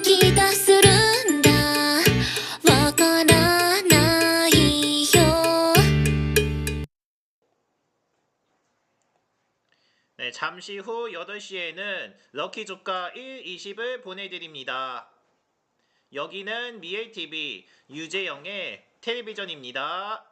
気がするんだわからないよ 네, 잠시 후 8시에는 럭키 조카 1, 20을 보내드립니다. 여기는 미엘TV 유재영의 텔레비전입니다.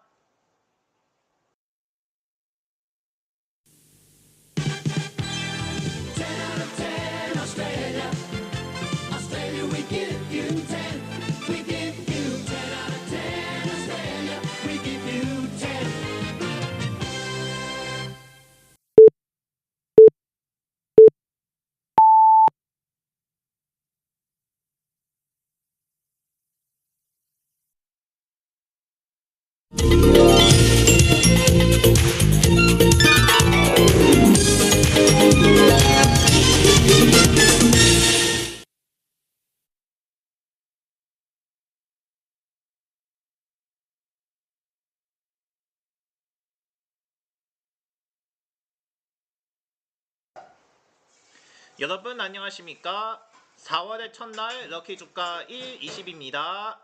여러분 안녕하십니까? 4월의 첫날 럭키 주가 1, 20입니다.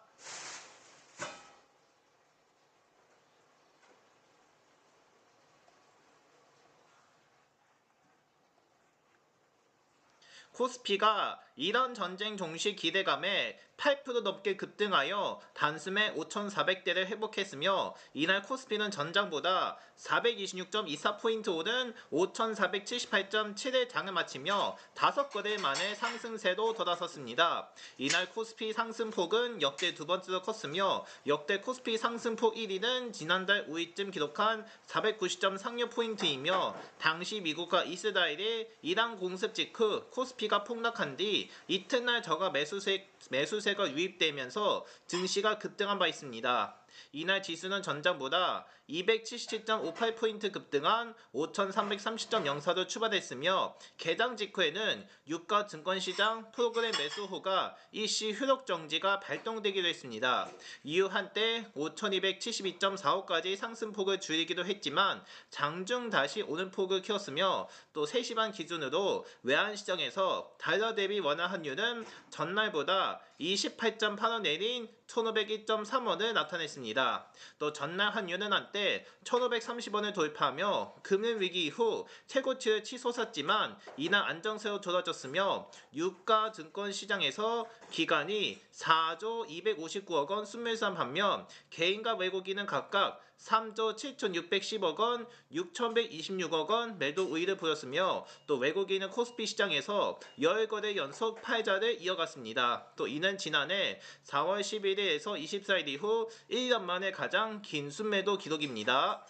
코스피가 이런 전쟁 종식 기대감에 8% 넘게 급등하여 단숨에 5,400대를 회복했으며 이날 코스피는 전장보다 426.24포인트 오른 5,478.71 장을 마치며 5거래 만에 상승세로 돌아섰습니다. 이날 코스피 상승폭은 역대 두 번째로 컸으며 역대 코스피 상승폭 1위는 지난달 5일쯤 기록한 490.36포인트이며 당시 미국과 이스라엘의 이란 공습 직후 코스피가 폭락한 뒤 이튿날 저가 매수세가 유입되면서 증시가 급등한 바 있습니다. 이날 지수는 전장보다 277.58포인트 급등한 5,330.04로 출발했으며 개장 직후에는 유가 증권시장 프로그램 매수호가 일시 효력 정지가 발동되기도 했습니다. 이후 한때 5,272.45까지 상승폭을 줄이기도 했지만 장중 다시 오름폭을 키웠으며 또 3시 반 기준으로 외환시장에서 달러 대비 원화 환율은 전날보다 28.8원 내린 1,501.3원을 나타냈습니다. 또 전날 환율은 한때 1,530원을 돌파하며 금융위기 이후 최고치를 치솟았지만 이날 안정세로 돌아졌으며 유가 증권시장에서 기관이 4조 259억원 순매수한 반면 개인과 외국인은 각각 3조 7,610억원, 6,126억원 매도 우위를 보였으며 또 외국인은 코스피 시장에서 10거래 연속 팔자를 이어갔습니다. 또 이는 지난해 4월 11일에서 24일 이후 1년 만에 가장 긴 순매도 기록입니다.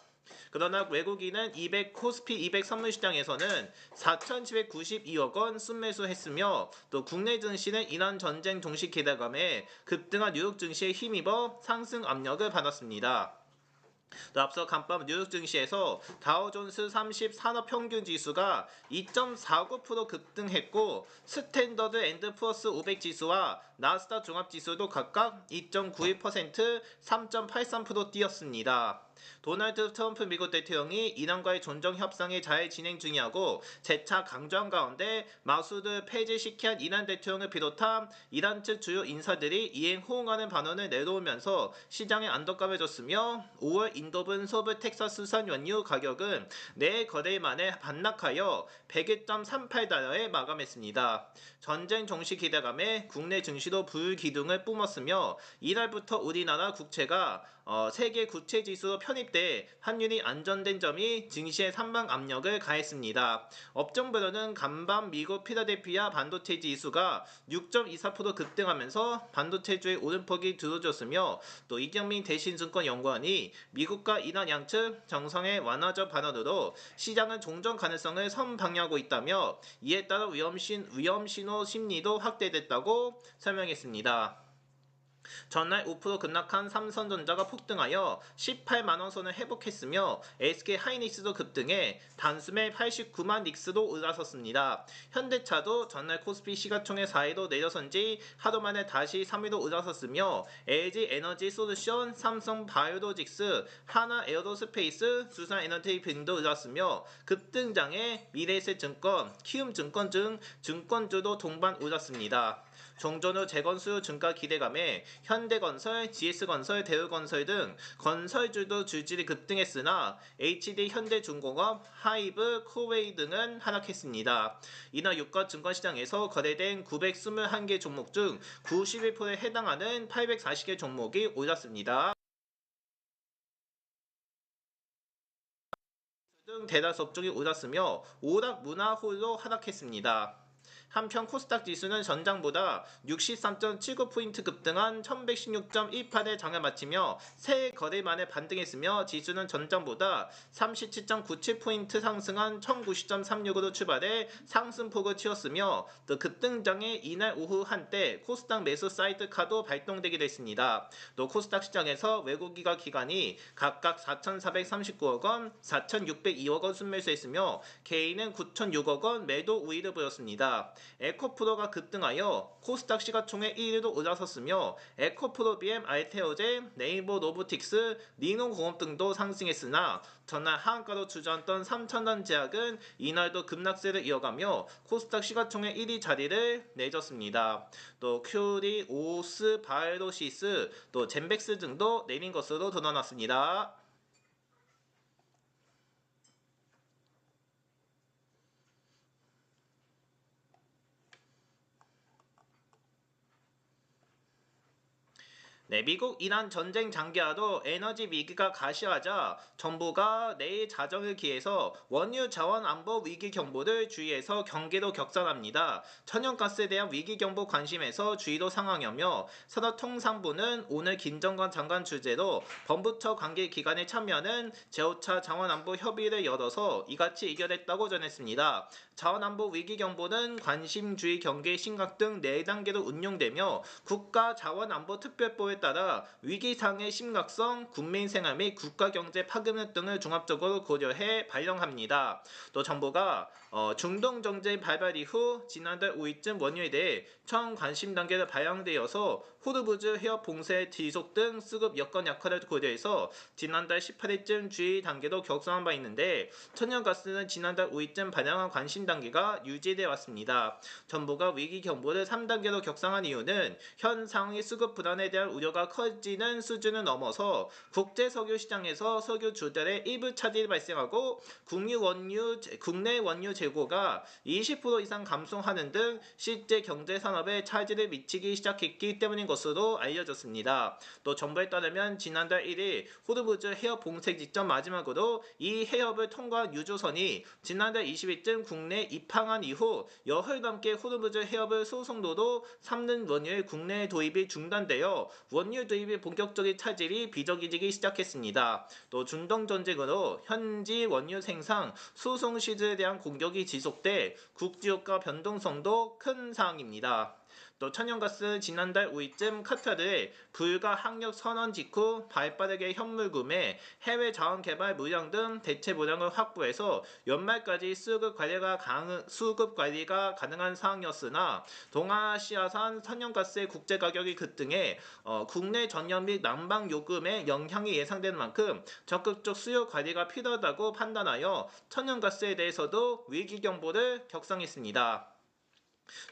그러나 외국인은 코스피 200 선물시장에서는 4,792억원 순매수했으며 또 국내 증시는 이란 전쟁 종식 기대감에 급등한 뉴욕 증시에 힘입어 상승 압력을 받았습니다. 또 앞서 간밤 뉴욕 증시에서 다우존스 30 산업평균지수가 2.49% 급등했고 스탠더드 앤드 푸어스 500 지수와 나스닥 종합지수도 각각 2.91%, 3.83% 뛰었습니다. 도널드 트럼프 미국 대통령이 이란과의 존중 협상이 잘 진행 중이하고 재차 강조한 가운데 마수드 폐지시킨 이란 대통령을 비롯한 이란 측 주요 인사들이 이행 호응하는 반응을 내놓으면서 시장에 안도감을 줬으며 5월 인도분 서부 텍사스 산 원유 가격은 4거래일 만에 반락하여 101.38달러에 마감했습니다. 전쟁 종식 기대감에 국내 증시도 불기둥을 뿜었으며 이날부터 우리나라 국채가 세계 국채지수로 편입돼 환율이 안전된 점이 증시에 산방 압력을 가했습니다. 업종별로는 간밤 미국 필라델피아 반도체 지수가 6.24% 급등하면서 반도체주의 오름폭이 두드러졌으며 또 이경민 대신증권 연구원이 미국과 이란 양측 정상의 완화적 발언으로 시장은 종전 가능성을 선방해하고 있다며 이에 따라 위험신호 심리도 확대됐다고 설명했습니다. 전날 5% 급락한 삼성전자가 폭등하여 18만원 선을 회복했으며 SK 하이닉스도 급등해 단숨에 89만 닉스로 올라섰습니다. 현대차도 전날 코스피 시가총액 4위로 내려선 지 하루 만에 다시 3위로 올라섰으며 LG 에너지 솔루션, 삼성 바이오로직스, 하나 에어로스페이스, 두산 에너지 등도 올랐으며 급등장에 미래에셋증권, 키움증권 등 증권주도 동반 올랐습니다. 종전 후 재건수 증가 기대감에 현대건설, GS건설, 대우건설 등 건설주도 주질이 급등했으나 HD 현대중공업, 하이브, 코웨이 등은 하락했습니다. 이날 유가 증권시장에서 거래된 921개 종목 중 91%에 해당하는 840개 종목이 올랐습니다. 등 대다수 업종이 올랐으며 오락 문화 홀로 하락했습니다. 한편 코스닥 지수는 전장보다 63.79포인트 급등한 1116.18에 장을 마치며 새 거래 만에 반등했으며 지수는 전장보다 37.97포인트 상승한 1090.36으로 출발해 상승폭을 튀었으며 또 급등장에 이날 오후 한때 코스닥 매수 사이드카도 발동되기도 했습니다. 또 코스닥 시장에서 외국인과 기관이 각각 4,439억 원, 4,602억 원 순매수했으며 개인은 9,006억 원 매도 우위를 보였습니다. 에코프로가 급등하여 코스닥 시가총액 1위로 올라섰으며 에코프로 BM, 알테오젠, 네이버 로보틱스, 리노공업 등도 상승했으나 전날 하한가로 주저앉던 삼천전제약은 이날도 급락세를 이어가며 코스닥 시가총액 1위 자리를 내줬습니다. 또 큐리, 오스, 바이오시스, 또 젠백스 등도 내린 것으로 드러났습니다. 네, 미국 이란 전쟁 장기화로 에너지 위기가 가시하자 정부가 내일 자정을 기해서 원유 자원 안보 위기 경보를 주의해서 경계로 격상합니다. 천연가스에 대한 위기 경보 관심에서 주의로 상황이며 산업통상부는 오늘 김정관 장관 주재로 범부처 관계 기관에 참여하는 제5차 자원안보 협의를 열어서 이같이 의결했다고 전했습니다. 자원안보 위기 경보는 관심주의 경계 심각 등 4단계로 운용되며 국가 자원안보 특별법에 따라 위기상의 심각성, 국민 생활 및 국가 경제 파급력 등을 종합적으로 고려해 발령합니다. 또 정부가 중동 정쟁 발발 이후 지난달 5일쯤 원유에 대해 처음 관심 단계로 발령되어서 호르무즈 해협 봉쇄 지속 등 수급 여건 약화를 고려해서 지난달 18일쯤 주의 단계로 격상한 바 있는데 천연가스는 지난달 5일쯤 발령한 관심 단계가 유지되어 왔습니다. 정부가 위기 경보를 3단계로 격상한 이유는 현 상황의 수급 불안에 대한 우려가 커지는 수준을 넘어서 국제 석유 시장에서 석유 조달에 일부 차질이 발생하고 국내 원유 재고가 20% 이상 감소하는 등 실제 경제 산업에 차질을 미치기 시작했기 때문인 것으로 알려졌습니다. 또 정부에 따르면 지난달 1일 호르무즈 해협 봉쇄 직전 마지막으로 이 해협을 통과한 유조선이 지난달 20일쯤 국내에 입항한 이후 열흘 넘게 호르무즈 해협을 소속로로 삼는 원유의 국내 도입이 중단되어 원유 도입의 본격적인 차질이 비정해지기 시작했습니다. 또 중동 전쟁으로 현지 원유 생산, 수송 시즈에 대한 공격이 지속돼 국지유가 변동성도 큰 사항입니다. 또 천연가스 지난달 5일쯤 카타르의 불가 항력 선언 직후 발빠르게 현물 구매, 해외 자원 개발 물량 등 대체 물량을 확보해서 연말까지 수급 관리가 가능한 상황이었으나 동아시아산 천연가스의 국제 가격이 급등해 국내 전력 및 난방 요금에 영향이 예상되는 만큼 적극적 수요 관리가 필요하다고 판단하여 천연가스에 대해서도 위기 경보를 격상했습니다.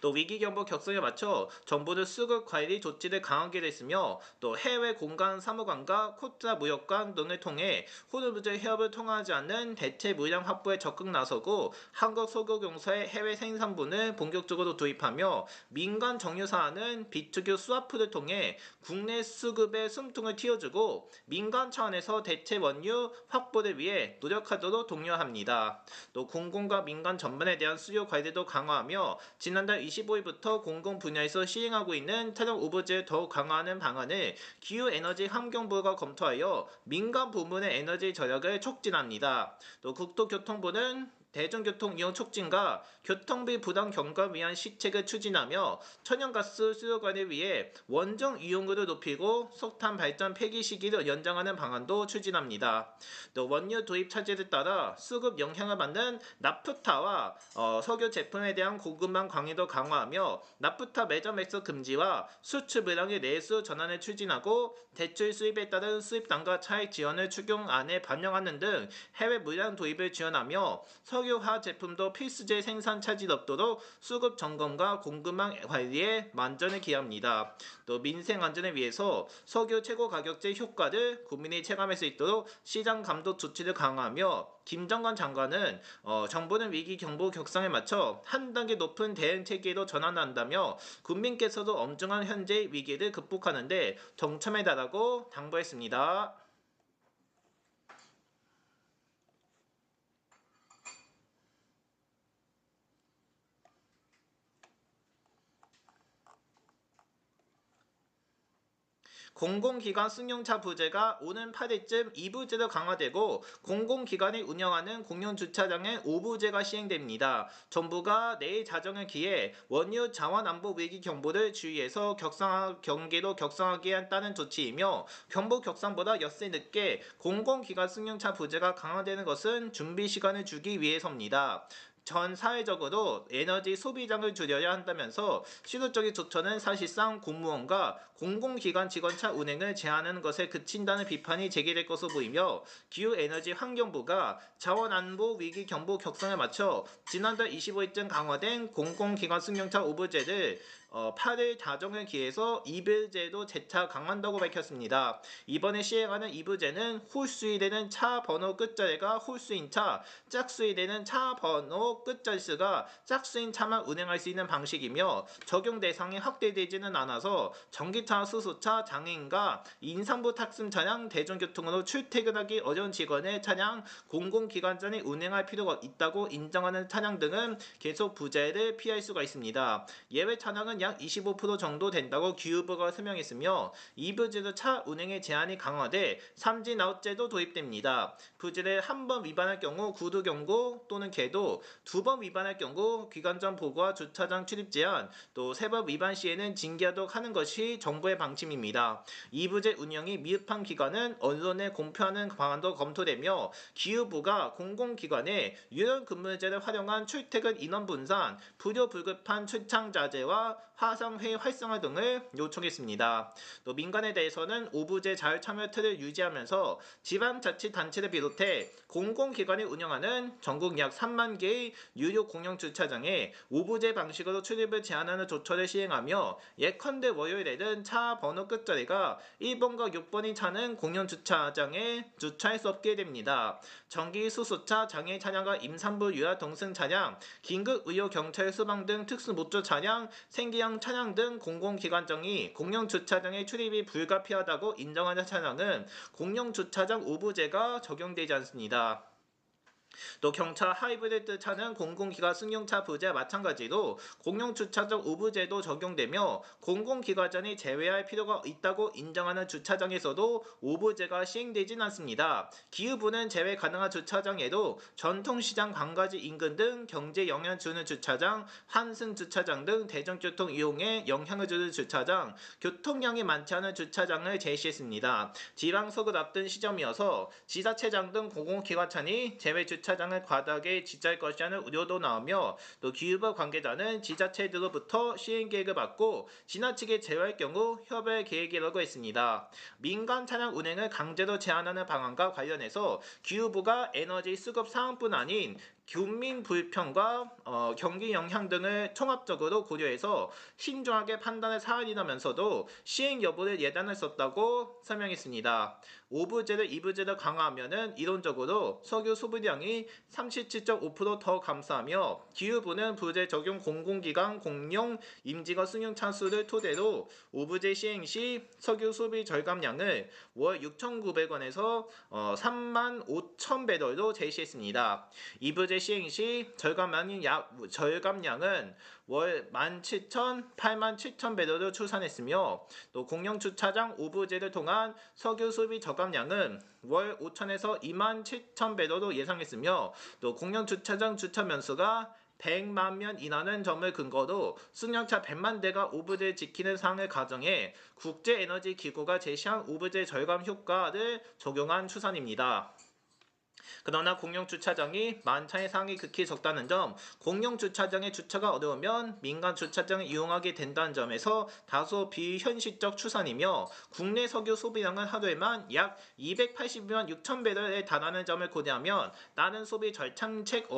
또 위기경보 격상에 맞춰 정부는 수급 관리 조치를 강하게 했으며 또 해외 공간 사무관과 코타 무역관 등을 통해 호르무즈 해협을 통하지 않는 대체 물량 확보에 적극 나서고 한국소금공사의 해외 생산분을 본격적으로 도입하며 민간 정유사는 비축유 스와프를 통해 국내 수급의 숨통을 틔워주고 민간 차원에서 대체 원유 확보를 위해 노력하도록 독려합니다. 또 공공과 민간 전반에 대한 수요 관리도 강화하며 지난달 25일부터 공공 분야에서 시행하고 있는 태력 오브제를 더욱 강화하는 방안을 기후에너지 환경부가 검토하여 민간 부문의 에너지 절약을 촉진합니다. 또 국토교통부는 대중교통 이용 촉진과 교통비 부담 경감을 위한 시책을 추진하며 천연가스 수요 관리를 위해 원정 이용률을 높이고 석탄 발전 폐기 시기를 연장하는 방안도 추진합니다. 또 원유 도입 차질에 따라 수급 영향을 받는 나프타와 석유 제품에 대한 공급망 강화도 강화하며 나프타 매점 액수 금지와 수출 물량의 내수 전환을 추진하고 대출 수입에 따른 수입 단가 차익 지원을 추경안에 반영하는 등 해외 물량 도입을 지원하며 석유화학 제품도 필수재 생산 차질 없도록 수급 점검과 공급망 관리에 만전을 기합니다. 또 민생 안전을 위해서 석유 최고 가격제 효과를 국민이 체감할 수 있도록 시장 감독 조치를 강화하며 김정관 장관은 정부는 위기 경보 격상에 맞춰 한 단계 높은 대응 체계로 전환한다며 국민께서도 엄중한 현재 위기를 극복하는 데 동참해달라고 당부했습니다. 공공기관 승용차 부재가 오는 8일쯤 2부제로 강화되고 공공기관이 운영하는 공영주차장에 5부제가 시행됩니다. 정부가 내일 자정을 기해 원유 자원안보 위기 경보를 주의해서 경계로 격상하게 한다는 조치이며 경보 격상보다 엿새 늦게 공공기관 승용차 부재가 강화되는 것은 준비 시간을 주기 위해서입니다. 전 사회적으로 에너지 소비량을 줄여야 한다면서 시도적인 조처는 사실상 공무원과 공공기관 직원차 운행을 제한하는 것에 그친다는 비판이 제기될 것으로 보이며 기후에너지환경부가 자원안보 위기 경보 격상에 맞춰 지난달 25일쯤 강화된 공공기관 승용차 오브제를 8일 자정을 기해서 2부제도 재차 강화한다고 밝혔습니다. 이번에 시행하는 2부제는 홀수이되는 차 번호 끝자리가 홀수인 차, 짝수이되는 차 번호 끝자리수가 짝수인 차만 운행할 수 있는 방식이며 적용 대상이 확대되지는 않아서 전기차, 수소차, 장애인과 임산부 탑승 차량, 대중교통으로 출퇴근하기 어려운 직원의 차량, 공공기관장이 운행할 필요가 있다고 인정하는 차량 등은 계속 부제를 피할 수가 있습니다. 예외 차량은 약 25% 정도 된다고 기후부가 설명했으며 2부제도 차 운행의 제한이 강화돼 삼진아웃제도 도입됩니다. 부제를 한 번 위반할 경우 구두 경고 또는 계도, 2번 위반할 경우 기관장 보고와 주차장 출입 제한, 또 3번 위반 시에는 징계하도록 하는 것이 정부의 방침입니다. 2부제 운영이 미흡한 기관은 언론에 공표하는 방안도 검토되며 기후부가 공공기관에 유연 근무제를 활용한 출퇴근 인원 분산, 불효 불급한 출장 자제와 화상회의 활성화 등을 요청했습니다. 또 민간에 대해서는 5부제 자율참여 틀을 유지하면서 지방자치단체를 비롯해 공공기관이 운영하는 전국 약 3만 개의 유료 공영주차장에 5부제 방식으로 출입을 제한하는 조처를 시행하며 예컨대 월요일에는 차 번호 끝자리가 1번과 6번인 차는 공영주차장에 주차할 수 없게 됩니다. 전기 수소차, 장애 차량과 임산부 유아 동승 차량, 긴급 의료 경찰 소방 등 특수 목조 차량, 생계형 차량 등 공공기관장이 공영주차장에 출입이 불가피하다고 인정하는 차량은 공영주차장 5부제가 적용되지 않습니다. 또 경차 하이브리드 차는 공공기관 승용차 부제와 마찬가지로 공영주차장 5부제도 적용되며 공공기관장이 제외할 필요가 있다고 인정하는 주차장에서도 5부제가 시행되진 않습니다. 기후부는 제외 가능한 주차장에도 전통시장 관광지 인근 등 경제 영향을 주는 주차장, 환승주차장 등 대중교통 이용에 영향을 주는 주차장, 교통량이 많지 않은 주차장을 제시했습니다. 지방선거를 앞둔 시점이어서 지자체장 등 공공기관차니 제외 주차장을 과다하게 지자할 것이라는 우려도 나오며 또 기후부 관계자는 지자체들로부터 시행 계획을 받고 지나치게 제외할 경우 협의 계획이라고 했습니다. 민간 차량 운행을 강제로 제한하는 방안과 관련해서 기후부가 에너지 수급 상황뿐 아닌 교민 불편과 경기 영향 등을 종합적으로 고려해서 신중하게 판단할 사안이라면서도 시행 여부를 예단할 수 없다고 설명했습니다. 5부제를 2부제로 강화하면 이론적으로 석유 소비량이 37.5% 더 감소하며 기후부는 부제 적용 공공기관 공용 임직원 승용차 수를 토대로 5부제 시행 시 석유 소비 절감량을 월 6,900원에서 35,000배럴로 제시했습니다. 2부제 시행 시 절감량은 월 87,000배럴을 추산했으며 또 공영주차장 5부제를 통한 석유 소비 절감량은 월 5,000에서 27,000배럴로 예상했으며 또 공영주차장 주차 면수가 100만 면 이하는 점을 근거로 승용차 100만 대가 5부제 지키는 사항을 가정해 국제에너지기구가 제시한 5부제 절감 효과를 적용한 추산입니다. 그러나 공용 주차장이 만차의 상이 극히 적다는 점, 공용 주차장의 주차가 어려우면 민간 주차장을 이용하게 된다는 점에서 다소 비현실적 추산이며 국내 석유 소비량은 하루에만 약 280만 6천 배럴에 달하는 점을 고려하면 나는 소비 절감책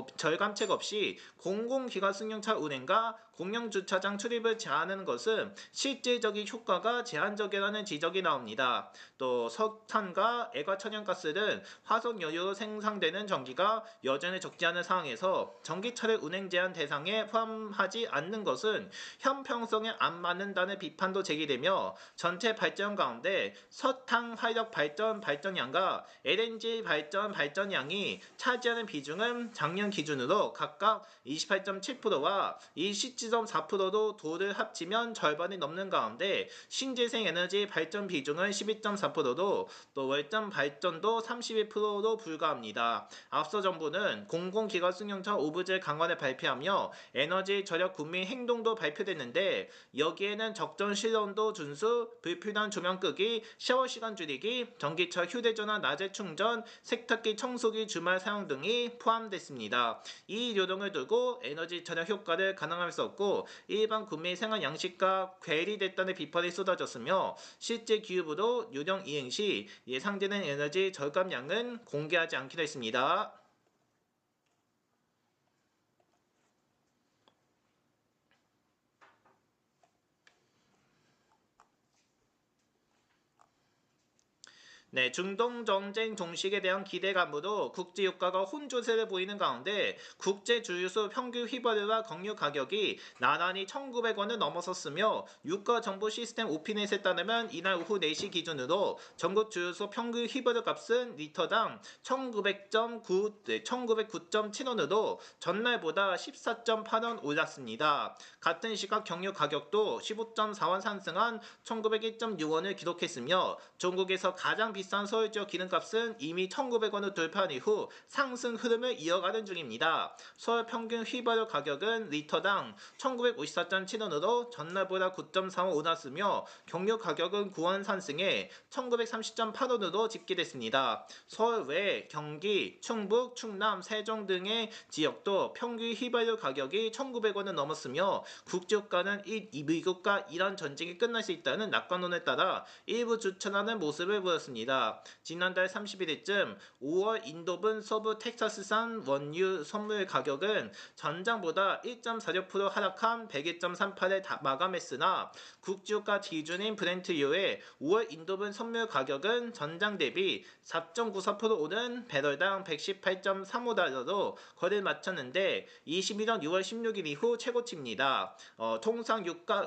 없이 공공기관 승용차 운행과 공영 주차장 출입을 제한하는 것은 실질적인 효과가 제한적이라는 지적이 나옵니다. 또 석탄과 액화천연가스는 화석 연료로 생산되는 전기가 여전히 적지 않은 상황에서 전기차를 운행 제한 대상에 포함하지 않는 것은 형평성에 안 맞는다는 비판도 제기되며 전체 발전 가운데 석탄 화력 발전량과 LNG 발전량이 차지하는 비중은 작년 기준으로 각각 28.7%와 27.4%도 도를 합치면 절반이 넘는 가운데 신재생 에너지 발전 비중은 12.4%도 또 월전 발전도 31%도 불과합니다. 앞서 정부는 공공기관 승용차 오브제 강화를 발표하며 에너지 절약 국민 행동도 발표됐는데 여기에는 적정 실온도 준수, 불필요한 조명 끄기, 샤워 시간 줄이기, 전기차 휴대전화 낮에 충전, 세탁기 청소기 주말 사용 등이 포함됐습니다. 이 요령을 두고 에너지 절약 효과를 가능할 수 없고 일반 국민 생활 양식과 괴리됐다는 비판이 쏟아졌으며 실제 기후부도 요령 이행 시 예상되는 에너지 절감량은 공개하지 않기로 했습니다. 네, 중동 전쟁 종식에 대한 기대감으로 국제 유가가 혼조세를 보이는 가운데 국제 주유소 평균 휘발유와 경유 가격이 나란히 1,900원을 넘어섰으며 유가 정보 시스템 오피넷에 따르면 이날 오후 4시 기준으로 전국 주유소 평균 휘발유 값은 리터당 1,909.7원으로 전날보다 14.8원 올랐습니다. 같은 시각 경유 가격도 15.4원 상승한 1,901.6원을 기록했으며 전국에서 가장 비싼 서울 지역 기름값은 이미 1,900원을 돌파한 이후 상승 흐름을 이어가는 중입니다. 서울 평균 휘발유 가격은 리터당 1,954.7원으로 전날보다 9.4원 올랐으며 경유 가격은 9원 상승해 1,930.8원으로 집계됐습니다. 서울 외 경기, 충북, 충남, 세종 등의 지역도 평균 휘발유 가격이 1,900원을 넘었으며 국제유가는 미국과 이란 전쟁이 끝날 수 있다는 낙관론에 따라 일부 주춤하는 모습을 보였습니다. 지난달 31일쯤 5월 인도분 서부 텍사스산 원유 선물 가격은 전장보다 1.46% 하락한 101.38에 마감했으나 국제유가 기준인 브렌트유의 5월 인도분 선물 가격은 전장 대비 4.94% 오른 배럴당 118.35달러로 거래를 마쳤는데 21년 6월 16일 이후 최고치입니다. 통상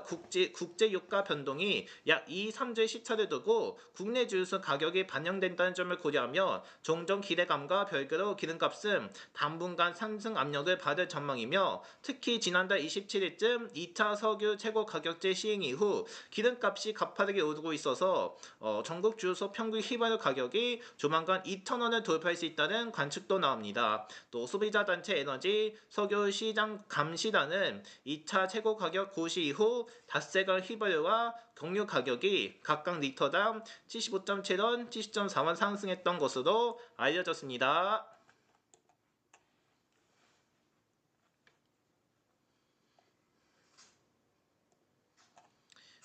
국제 유가 변동이 약 2-3주의 시차를 두고 국내 주유소 가격이 반영된다는 점을 고려하며 종전 기대감과 별개로 기름값은 당분간 상승 압력을 받을 전망이며 특히 지난달 27일쯤 2차 석유 최고 가격제 시행 이후 기름값이 가파르게 오르고 있어서 전국 주유소 평균 휘발유 가격이 조만간 2,000원을 돌파할 수 있다는 관측도 나옵니다. 또 소비자단체 에너지 석유 시장 감시단은 2차 최고 가격 고시 이후 닷새간 휘발유와 경유 가격이 각각 리터당 75.7원, 70.4원 상승했던 것으로 알려졌습니다.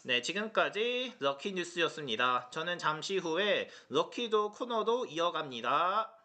네, 지금까지 럭키뉴스였습니다. 저는 잠시 후에 럭키도 코너로 이어갑니다.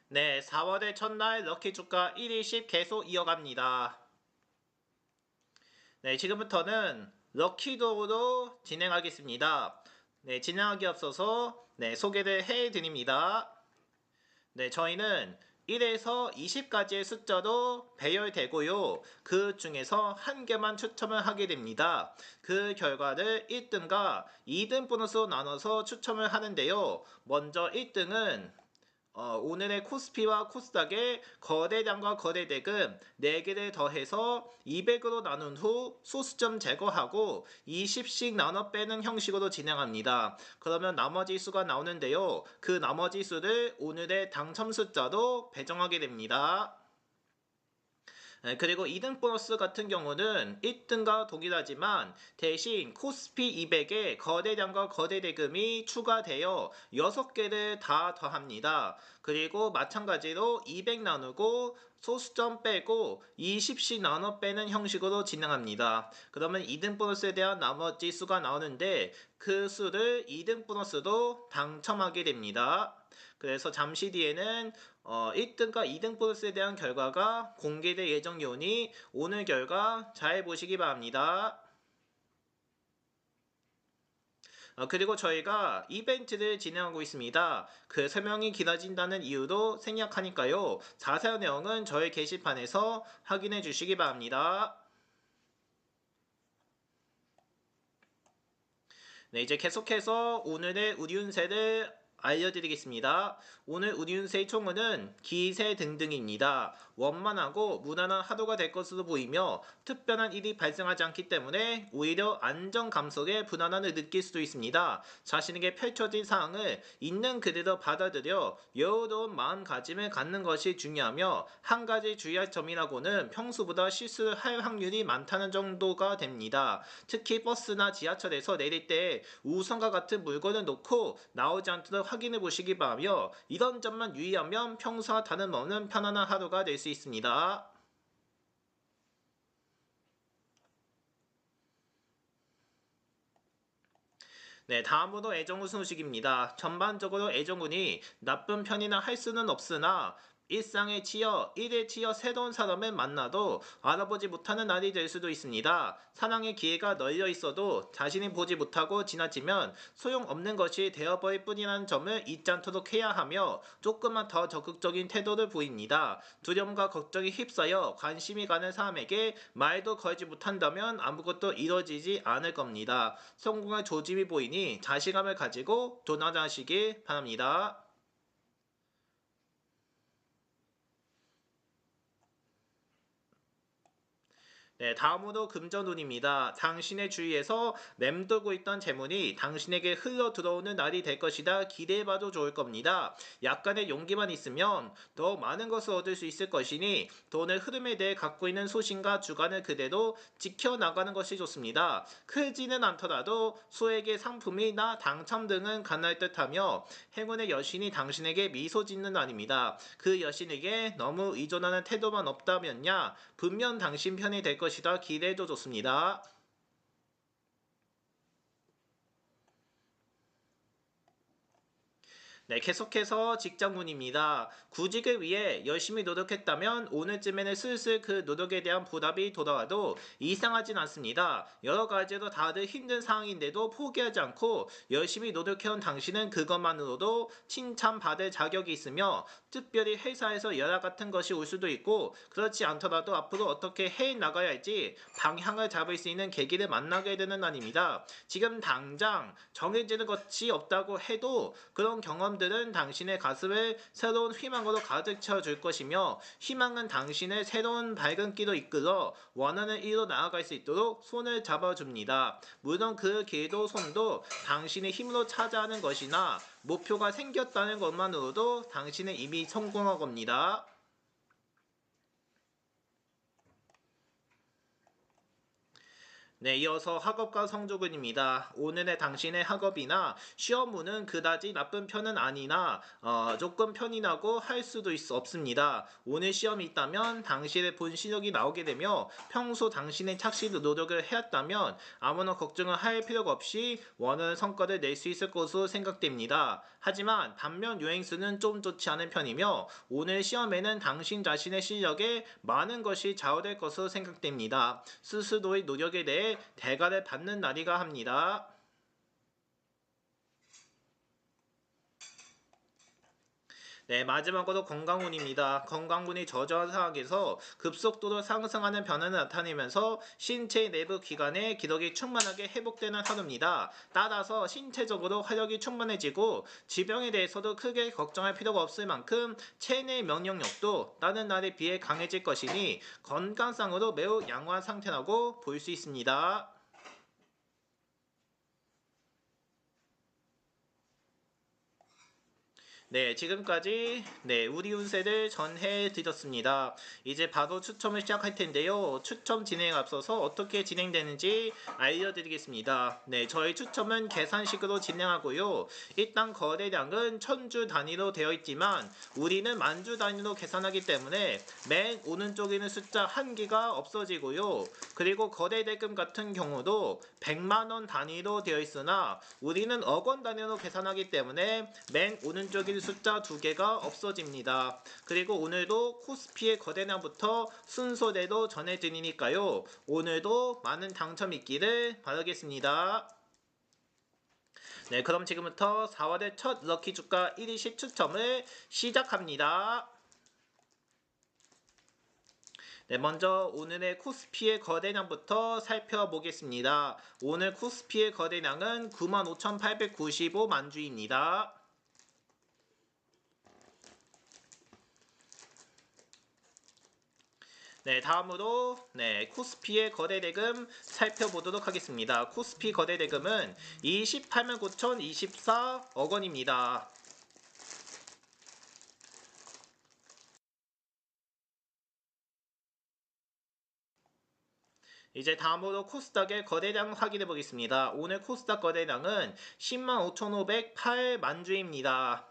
네, 4월의 첫날 럭키 주가 1일씩 계속 이어갑니다. 네, 지금부터는 럭키도로 진행하겠습니다. 네, 진행하기 앞서서 소개를 해드립니다. 네, 저희는 1에서 20까지의 숫자로 배열되고요. 그 중에서 한 개만 추첨을 하게 됩니다. 그 결과를 1등과 2등 보너스로 나눠서 추첨을 하는데요. 먼저 1등은 오늘의 코스피와 코스닥의 거래량과 거래대금 4개를 더해서 200으로 나눈 후 소수점 제거하고 20씩 나눠 빼는 형식으로 진행합니다. 그러면 나머지 수가 나오는데요. 그 나머지 수를 오늘의 당첨 숫자로 배정하게 됩니다. 그리고 2등 보너스 같은 경우는 1등과 동일하지만 대신 코스피 200에 거래량과 거래대금이 추가되어 6개를 다 더합니다. 그리고 마찬가지로 200 나누고 소수점 빼고 20씩 나눠 빼는 형식으로 진행합니다. 그러면 2등 보너스에 대한 나머지 수가 나오는데 그 수를 2등 보너스로 당첨하게 됩니다. 그래서 잠시 뒤에는 1등과 2등 보너스에 대한 결과가 공개될 예정이오니 오늘 결과 잘 보시기 바랍니다. 그리고 저희가 이벤트를 진행하고 있습니다. 그 설명이 길어진다는 이유도 생략하니까요. 자세한 내용은 저희 게시판에서 확인해 주시기 바랍니다. 네, 이제 계속해서 오늘의 우리 운세를 알려드리겠습니다. 오늘 우리 운세의 총은 기세 등등입니다. 원만하고 무난한 하루가 될 것으로 보이며 특별한 일이 발생하지 않기 때문에 오히려 안정 감속에 불안함을 느낄 수도 있습니다. 자신에게 펼쳐진 사항을 있는 그대로 받아들여 여유로운 마음가짐을 갖는 것이 중요하며 한 가지 주의할 점이라고는 평소보다 실수를 할 확률이 많다는 정도가 됩니다. 특히 버스나 지하철에서 내릴 때 우선과 같은 물건을 놓고 나오지 않도록 확인해 보시기 바라며 이런 점만 유의하면 평소와 다름없는 편안한 하루가 될 수 있습니다. 네, 다음으로 애정운 소식입니다. 전반적으로 애정운이 나쁜 편이나 할 수는 없으나 일상에 치여 일에 치여 새로운 사람을 만나도 알아보지 못하는 날이 될 수도 있습니다. 사랑의 기회가 널려 있어도 자신이 보지 못하고 지나치면 소용없는 것이 되어버릴 뿐이라는 점을 잊지 않도록 해야 하며 조금만 더 적극적인 태도를 보입니다. 두려움과 걱정이 휩싸여 관심이 가는 사람에게 말도 걸지 못한다면 아무것도 이루어지지 않을 겁니다. 성공할 조짐이 보이니 자신감을 가지고 도전하시길 바랍니다. 네, 다음으로 금전운입니다. 당신의 주위에서 맴돌고 있던 재물이 당신에게 흘러 들어오는 날이 될 것이다. 기대해봐도 좋을 겁니다. 약간의 용기만 있으면 더 많은 것을 얻을 수 있을 것이니 돈의 흐름에 대해 갖고 있는 소신과 주관을 그대로 지켜나가는 것이 좋습니다. 크지는 않더라도 소액의 상품이나 당첨 등은 가능할 듯하며 행운의 여신이 당신에게 미소 짓는 날입니다. 그 여신에게 너무 의존하는 태도만 없다면야 분명 당신 편이 될 것이다. 기대해도 좋습니다. 네, 계속해서 직장문입니다. 구직을 위해 열심히 노력했다면 오늘쯤에는 슬슬 그 노력에 대한 보답이 돌아와도 이상하진 않습니다. 여러 가지로 다들 힘든 상황인데도 포기하지 않고 열심히 노력해온 당신은 그것만으로도 칭찬받을 자격이 있으며 특별히 회사에서 열화 같은 것이 올 수도 있고 그렇지 않더라도 앞으로 어떻게 해 나가야 할지 방향을 잡을 수 있는 계기를 만나게 되는 날입니다. 지금 당장 정해지는 것이 없다고 해도 그런 경험들은 당신의 가슴을 새로운 희망으로 가득 채워줄 것이며 희망은 당신의 새로운 밝은길로 이끌어 원하는 일로 나아갈 수 있도록 손을 잡아줍니다. 물론 그 길도 손도 당신의 힘으로 찾아하는 것이나 목표가 생겼다는 것만으로도 당신은 이미 성공한 겁니다. 네, 이어서 학업과 성적은입니다. 오늘의 당신의 학업이나 시험문은 그다지 나쁜 편은 아니나 조금 편이 나고 할 수도 없습니다. 오늘 시험이 있다면 당신의 본 실력이 나오게 되며 평소 당신의 착실히 노력을 해왔다면 아무런 걱정을 할 필요가 없이 원하는 성과를 낼 수 있을 것으로 생각됩니다. 하지만 반면 요행수는 좀 좋지 않은 편이며 오늘 시험에는 당신 자신의 실력에 많은 것이 좌우될 것으로 생각됩니다. 스스로의 노력에 대해 대가를 받는 날이가 합니다. 네, 마지막으로 건강운입니다. 건강운이 저조한 상황에서 급속도로 상승하는 변화를 나타내면서 신체 내부 기관의 기력이 충만하게 회복되는 하루입니다. 따라서 신체적으로 활력이 충만해지고 질병에 대해서도 크게 걱정할 필요가 없을 만큼 체내 면역력도 다른 날에 비해 강해질 것이니 건강상으로 매우 양호한 상태라고 볼 수 있습니다. 네, 지금까지 우리 운세를 전해 드렸습니다. 이제 바로 추첨을 시작할 텐데요. 추첨 진행에 앞서서 어떻게 진행되는지 알려드리겠습니다. 네, 저희 추첨은 계산식으로 진행하고요. 일단 거래량은 천주 단위로 되어 있지만 우리는 만주 단위로 계산하기 때문에 맨 오른쪽에 있는 숫자 한 개가 없어지고요. 그리고 거래 대금 같은 경우도 100만원 단위로 되어 있으나 우리는 억원 단위로 계산하기 때문에 맨 오른쪽에 숫자 두 개가 없어집니다. 그리고 오늘도 코스피의 거래량부터 순서대로 전해드리니까요. 오늘도 많은 당첨 있기를 바라겠습니다. 네, 그럼 지금부터 4월의 첫 럭키 주가 1위씩 추첨을 시작합니다. 네, 먼저 오늘의 코스피의 거래량부터 살펴보겠습니다. 오늘 코스피의 거래량은 95,895만 주입니다. 네, 다음으로 코스피의 거래대금 살펴보도록 하겠습니다. 코스피 거래대금은 28만 9,024억 원입니다. 이제 다음으로 코스닥의 거래량 확인해 보겠습니다. 오늘 코스닥 거래량은 10만 5,508만 주입니다.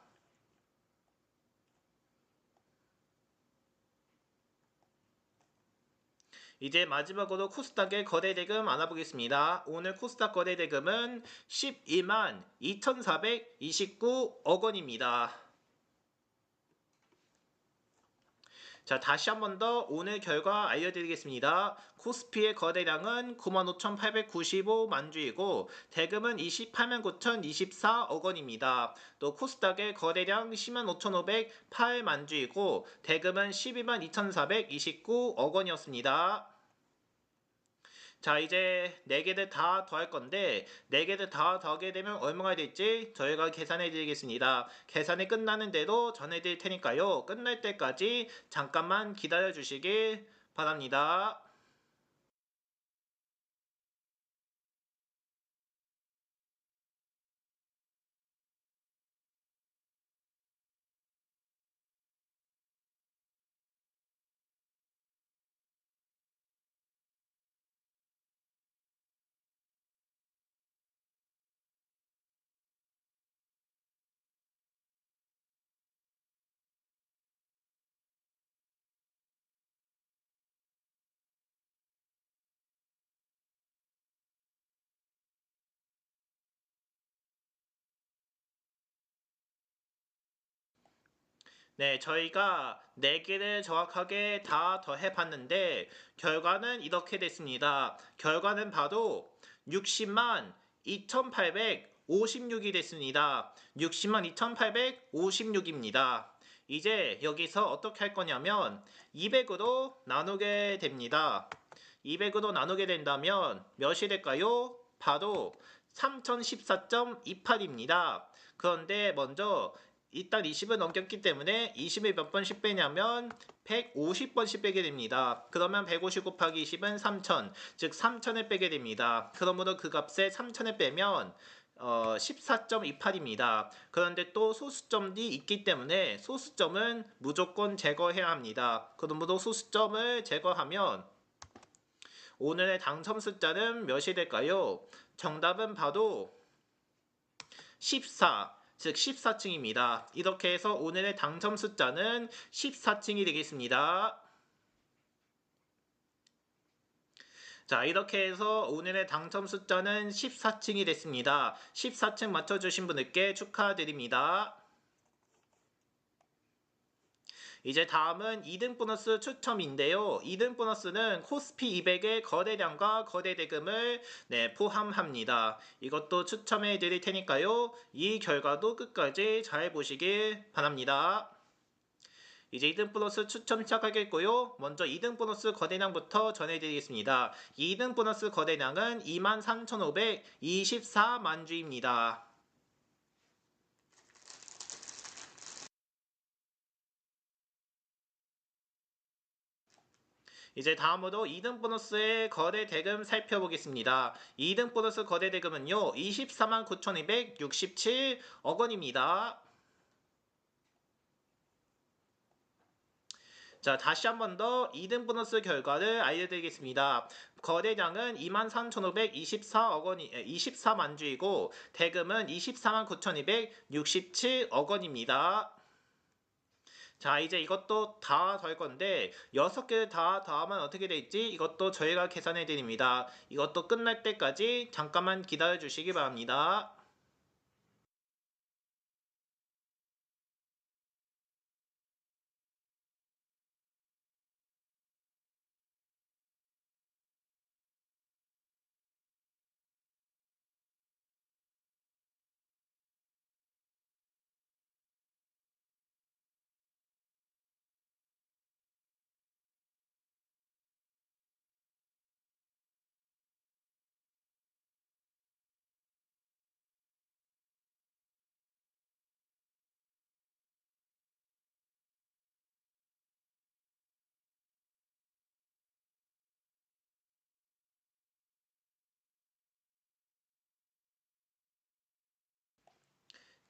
이제 마지막으로 코스닥의 거래대금 알아보겠습니다. 오늘 코스닥 거래대금은 12만 2,429억 원입니다. 자, 다시 한 번 더 오늘 결과 알려드리겠습니다. 코스피의 거래량은 95,895만 주이고 대금은 28만 9,024억 원입니다. 또 코스닥의 거래량 10만 5,508만 주이고 대금은 12만 2,429억 원이었습니다. 자, 이제 4개를 다 더할 건데 4개를 다 더하게 되면 얼마가 될지 저희가 계산해 드리겠습니다. 계산이 끝나는 대로 전해 드릴 테니까요. 끝날 때까지 잠깐만 기다려 주시길 바랍니다. 네, 저희가 4개를 정확하게 다 더해 봤는데 결과는 이렇게 됐습니다. 결과는 바로 60만 2,856이 됐습니다. 60만 2,856입니다. 이제 여기서 어떻게 할 거냐면 200으로 나누게 됩니다. 200으로 나누게 된다면 몇이 될까요? 바로 3014.28입니다. 그런데 먼저 일단 20을 넘겼기 때문에 20을 몇 번씩 빼냐면 150번씩 빼게 됩니다. 그러면 150 곱하기 20은 3000, 즉 3000을 빼게 됩니다. 그러므로 그 값에 3000을 빼면 14.28입니다. 그런데 또 소수점이 있기 때문에 소수점은 무조건 제거해야 합니다. 그러므로 소수점을 제거하면 오늘의 당첨 숫자는 몇이 될까요? 정답은 바로 14, 즉 14층입니다. 이렇게 해서 오늘의 당첨 숫자는 14층이 되겠습니다. 자, 이렇게 해서 오늘의 당첨 숫자는 14층이 됐습니다. 14층 맞춰주신 분들께 축하드립니다. 이제 다음은 2등 보너스 추첨인데요. 2등 보너스는 코스피 200의 거래량과 거래 대금을 포함합니다. 이것도 추첨해 드릴 테니까요. 이 결과도 끝까지 잘 보시길 바랍니다. 이제 2등 보너스 추첨 시작하겠고요. 먼저 2등 보너스 거래량부터 전해드리겠습니다. 2등 보너스 거래량은 23,524만 주입니다. 이제 다음으로 2등 보너스의 거래 대금 살펴보겠습니다. 2등 보너스 거래 대금은요. 24만 9,267억 원입니다. 자, 다시 한 번 더 2등 보너스 결과를 알려드리겠습니다. 거래량은 23,524억 원이 24만 주이고 대금은 24만 9,267억 원입니다. 자, 이제 이것도 다 더할 건데 6개를 다 더하면 어떻게 될지 이것도 저희가 계산해 드립니다. 이것도 끝날 때까지 잠깐만 기다려 주시기 바랍니다.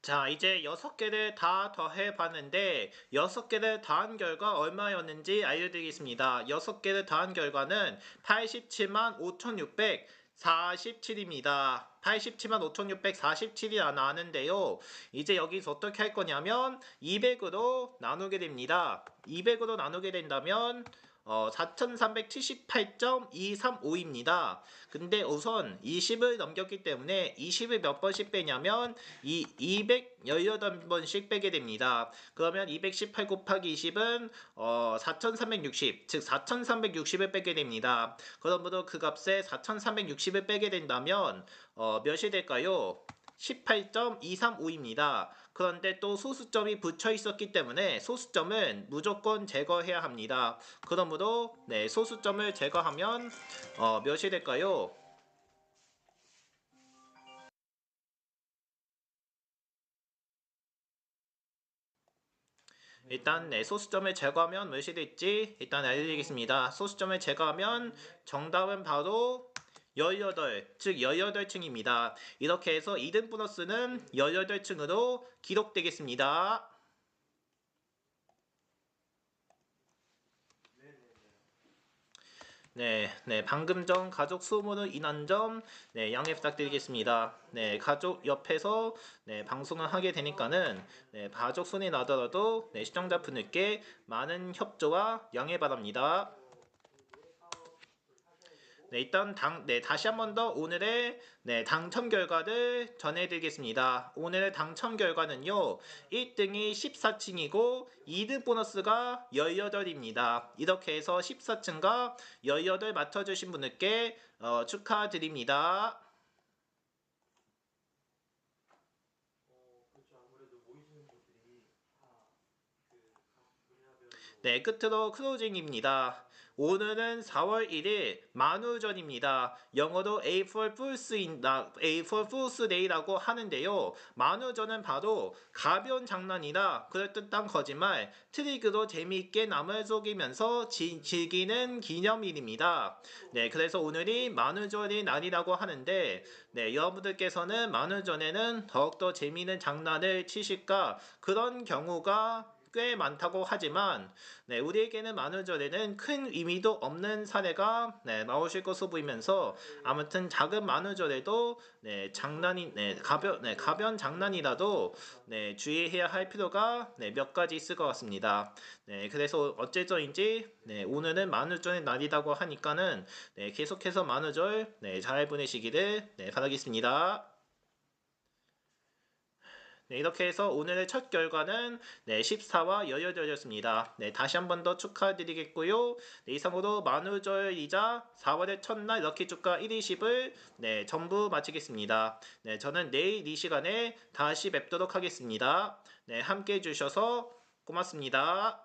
자, 이제 6개를 다 더해 봤는데 6개를 더한 결과 얼마였는지 알려드리겠습니다. 6개를 더한 결과는 87만 5,647입니다. 87만 5,647이 나왔는데요. 이제 여기서 어떻게 할 거냐면 200으로 나누게 됩니다. 200으로 나누게 된다면 4,378.235입니다. 근데 우선 20을 넘겼기 때문에 20을 몇 번씩 빼냐면 218번씩 빼게 됩니다. 그러면 218 곱하기 20은 4,360, 즉 4,360을 빼게 됩니다. 그러므로 그 값에 4,360을 빼게 된다면 몇이 될까요? 18.235입니다. 그런데 또 소수점이 붙여 있었기 때문에 소수점은 무조건 제거해야 합니다. 그러므로 소수점을 제거하면 몇이 될까요? 일단 소수점을 제거하면 몇이 될지 일단 알려드리겠습니다. 소수점을 제거하면 정답은 바로 18, 즉 18층입니다. 이렇게 해서 2등 보너스는 18층으로 기록되겠습니다. 방금 전 가족 수모로 인한 점, 양해 부탁드리겠습니다. 가족 옆에서, 방송을 하게 되니까는, 가족 손이 나더라도, 시청자분들께 많은 협조와 양해 바랍니다. 일단 다시 한 번 더 오늘의 당첨 결과를 전해드리겠습니다. 오늘의 당첨 결과는요. 1등이 14층이고 2등 보너스가 18입니다. 이렇게 해서 14층과 18 맞춰주신 분들께 축하드립니다. 끝으로 클로징입니다. 오늘은 4월 1일 만우절입니다. 영어로 April Fool's Day라고 하는데요. 만우절은 바로 가벼운 장난이나 그럴듯한 거짓말, 트릭으로 재미있게 남을 속이면서 즐기는 기념일입니다. 그래서 오늘이 만우절의 날이라고 하는데 여러분들께서는 만우절에는 더욱더 재미있는 장난을 치실까? 그런 경우가 꽤 많다고 하지만 우리에게는 만우절에는 큰 의미도 없는 사례가 나오실 것으로 보이면서 아무튼 작은 만우절에도 장난이 가벼운 장난이라도 주의해야 할 필요가 몇 가지 있을 것 같습니다. 그래서 어째서인지 오늘은 만우절의 날이라고 하니까는 계속해서 만우절 잘 보내시기를 바라겠습니다. 이렇게 해서 오늘의 첫 결과는 14와 18이었습니다. 다시 한 번 더 축하드리겠고요. 이상으로 만우절이자 4월의 첫날 럭키주가 1, 20을 전부 마치겠습니다. 저는 내일 이 시간에 다시 뵙도록 하겠습니다. 함께 해주셔서 고맙습니다.